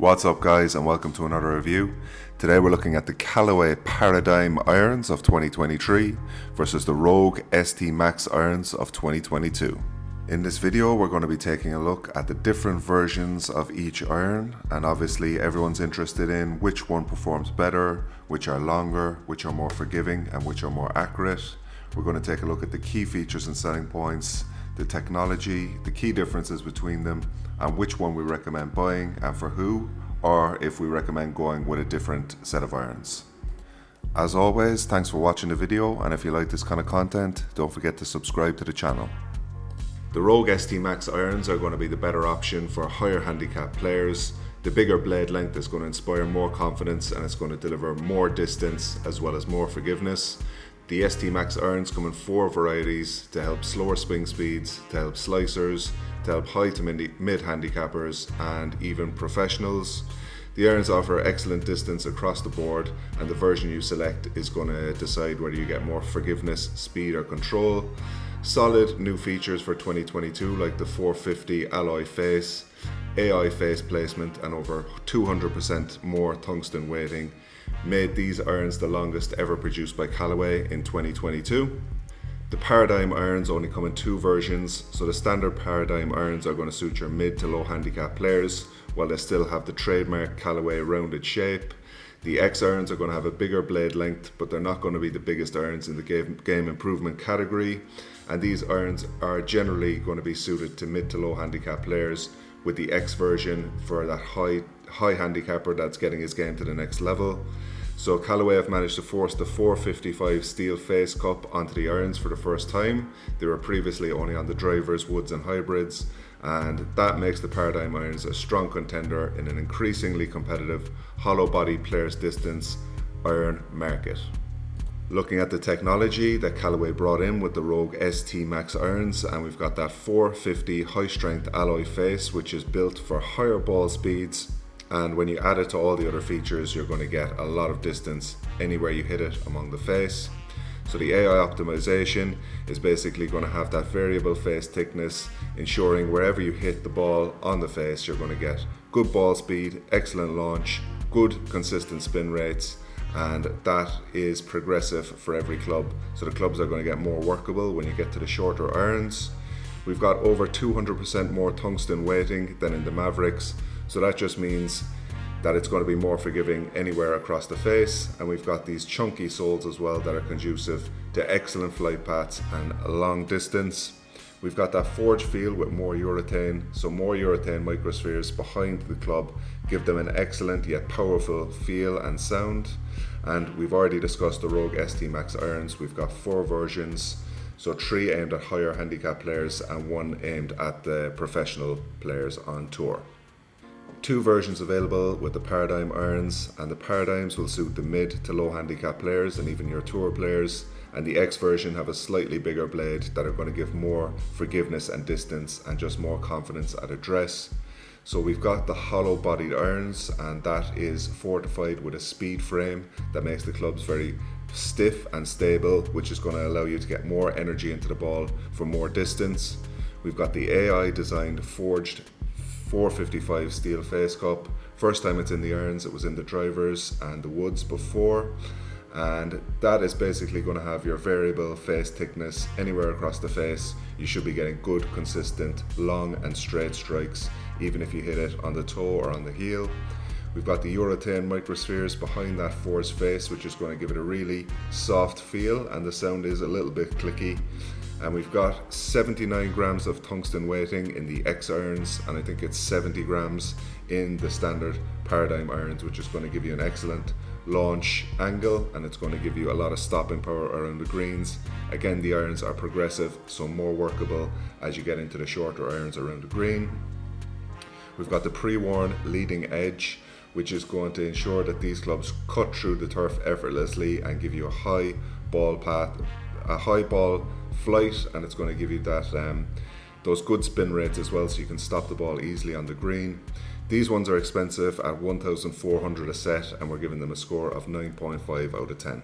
What's up guys, and welcome to another review. Today we're looking at the Callaway Paradym irons of 2023 versus the Rogue ST Max irons of 2022. In this video we're going to be taking a look at the different versions of each iron, and obviously everyone's interested in which one performs better, which are longer, which are more forgiving, and which are more accurate. We're going to take a look at the key features and selling points, the technology, the key differences between them, and which one we recommend buying and for who, or if we recommend going with a different set of irons. As always, thanks for watching the video, and if you like this kind of content, don't forget to subscribe to the channel. The Rogue ST Max irons are going to be the better option for higher handicap players. The bigger blade length is going to inspire more confidence, and it's going to deliver more distance as well as more forgiveness. The ST Max irons come in 4 varieties to help slower swing speeds, to help slicers, to help high to mid handicappers and even professionals. The irons offer excellent distance across the board, and the version you select is going to decide whether you get more forgiveness, speed or control. Solid new features for 2022 like the 450 alloy face, AI face placement and over 200% more tungsten weighting made these irons the longest ever produced by Callaway in 2022. The Paradym irons only come in 2 versions, so the standard Paradym irons are going to suit your mid to low handicap players, while they still have the trademark Callaway rounded shape. The X irons are going to have a bigger blade length, but they're not going to be the biggest irons in the game improvement category, and these irons are generally going to be suited to mid to low handicap players, with the X version for that high handicapper that's getting his game to the next level. So Callaway have managed to force the 455 steel face cup onto the irons for the first time. They were previously only on the drivers, woods and hybrids, and that makes the Paradym irons a strong contender in an increasingly competitive hollow body players distance iron market. Looking at the technology that Callaway brought in with the Rogue ST Max irons, and we've got that 450 high strength alloy face which is built for higher ball speeds, and when you add it to all the other features you're going to get a lot of distance anywhere you hit it among the face. So the AI optimization is basically going to have that variable face thickness, ensuring wherever you hit the ball on the face you're going to get good ball speed, excellent launch, good consistent spin rates, and that is progressive for every club. So the clubs are going to get more workable when you get to the shorter irons. We've got over 200% more tungsten weighting than in the Mavericks, so that just means that it's going to be more forgiving anywhere across the face, and we've got these chunky soles as well that are conducive to excellent flight paths and long distance. We've got that forged feel with more urethane, so more urethane microspheres behind the club give them an excellent yet powerful feel and sound. And we've already discussed the Rogue ST Max irons. We've got 4 versions, so 3 aimed at higher handicap players and 1 aimed at the professional players on tour. 2 versions available with the Paradym irons, and the Paradyms will suit the mid to low handicap players and even your tour players, and the X version have a slightly bigger blade that are going to give more forgiveness and distance and just more confidence at address. So we've got the hollow bodied irons, and that is fortified with a speed frame that makes the clubs very stiff and stable, which is going to allow you to get more energy into the ball for more distance. We've got the AI designed forged 455 steel face cup. First time it's in the irons, it was in the drivers and the woods before, and that is basically going to have your variable face thickness anywhere across the face. You should be getting good, consistent, long and straight strikes even if you hit it on the toe or on the heel. We've got the urethane microspheres behind that forged face, which is going to give it a really soft feel, and the sound is a little bit clicky. And we've got 79 grams of tungsten weighting in the X irons, and I think it's 70 grams in the standard Paradym irons, which is going to give you an excellent launch angle, and it's going to give you a lot of stopping power around the greens. Again, the irons are progressive, so more workable as you get into the shorter irons around the green. We've got the pre-worn leading edge, which is going to ensure that these clubs cut through the turf effortlessly and give you a high ball path, a high ball flight, and it's going to give you that those good spin rates as well, so you can stop the ball easily on the green. These ones are expensive at 1,400 a set, and we're giving them a score of 9.5 out of 10.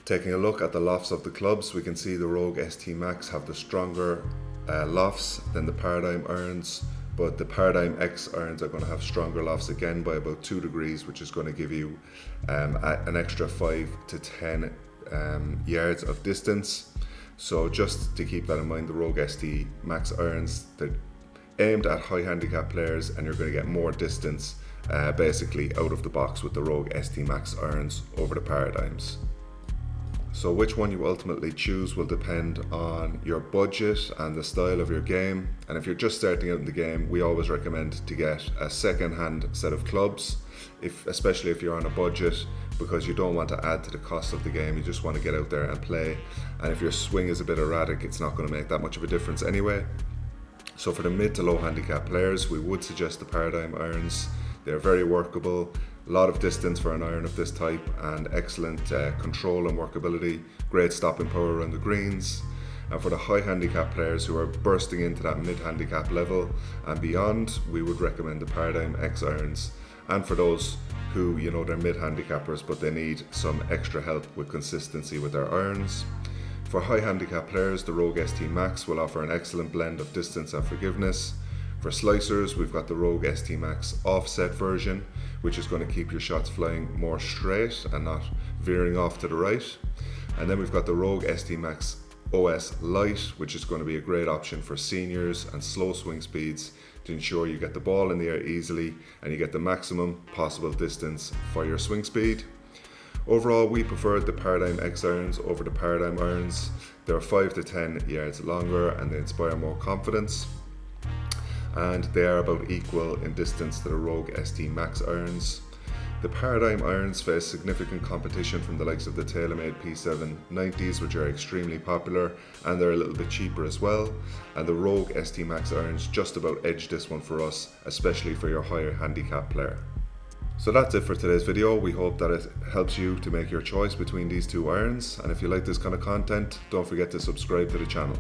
Taking a look at the lofts of the clubs, we can see the Rogue ST Max have the stronger lofts than the Paradym irons. but the Paradym X irons are going to have stronger lofts again by about 2 degrees, which is going to give you an extra 5 to 10 yards of distance. So just to keep that in mind, the Rogue ST Max irons, they're aimed at high handicap players, and you're going to get more distance basically out of the box with the Rogue ST Max irons over the Paradyms. So which one you ultimately choose will depend on your budget and the style of your game. And if you're just starting out in the game, we always recommend to get a second-hand set of clubs, especially if you're on a budget, because you don't want to add to the cost of the game. You just want to get out there and play. And if your swing is a bit erratic, it's not going to make that much of a difference anyway. So for the mid to low handicap players, we would suggest the Paradym irons. They're very workable, a lot of distance for an iron of this type, and excellent control and workability, great stopping power around the greens. And for the high handicap players who are bursting into that mid handicap level and beyond, we would recommend the Paradym X irons. And for those who, they're mid handicappers but they need some extra help with consistency with their irons, for high handicap players, the Rogue ST Max will offer an excellent blend of distance and forgiveness. For slicers, we've got the Rogue ST Max offset version, which is going to keep your shots flying more straight and not veering off to the right. And then we've got the Rogue ST Max OS Light, which is going to be a great option for seniors and slow swing speeds to ensure you get the ball in the air easily and you get the maximum possible distance for your swing speed. Overall, we preferred the Paradym X irons over the Paradym irons. They're 5 to 10 yards longer and they inspire more confidence. And they are about equal in distance to the Rogue ST Max irons. The Paradym irons face significant competition from the likes of the TaylorMade P790s, which are extremely popular, and they're a little bit cheaper as well. And the Rogue ST Max irons just about edge this one for us, especially for your higher handicap player. So that's it for today's video. We hope that it helps you to make your choice between these two irons. And if you like this kind of content, don't forget to subscribe to the channel.